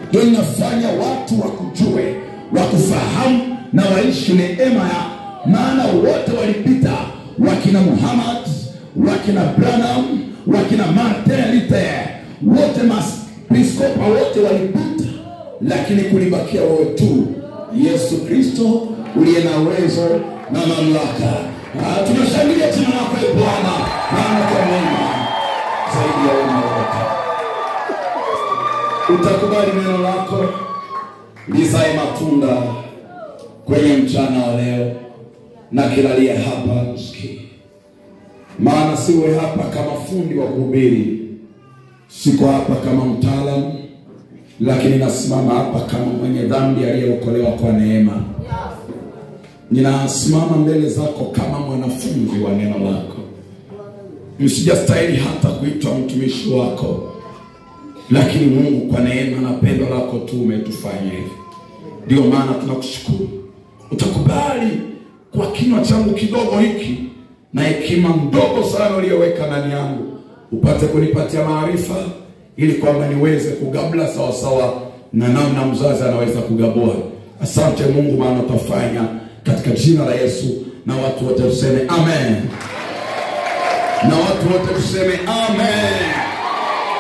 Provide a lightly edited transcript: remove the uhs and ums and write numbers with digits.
ndio inafanya watu wakujue, wakufahamu na waishi neema ya maana. Wote walipita, wakina Muhammad, wakina Branham, wakina Martin Luther, wote mapiskopa wote walipita, lakini kulibakia wewe tu, Yesu Kristo uliye na uwezo na mamlaka. Tunashangilia jina lako Bwana, maana kwa mwema zaidi ya wema wote. Utakubali neno lako lizae matunda kwenye mchana wa leo, na kila aliye hapa msikie. Maana siwe hapa kama fundi wa kuhubiri, siko hapa kama mtaalamu, lakini nasimama hapa kama mwenye dhambi aliyeokolewa kwa neema. Ninasimama mbele zako kama mwanafunzi wa neno lako. Msijastahili hata kuitwa mtumishi wako, lakini Mungu kwa neema na pendo lako tu umetufanya hivi. Ndio maana tunakushukuru. Utakubali kwa kinywa changu kidogo hiki na hekima ndogo sana uliyoweka ndani yangu, upate kunipatia maarifa ili kwamba niweze kugabula sawa sawa na namna mzazi anaweza kugabua. Asante Mungu, maana utafanya katika jina la Yesu, na watu wote tuseme amen. Na watu wote tuseme amen.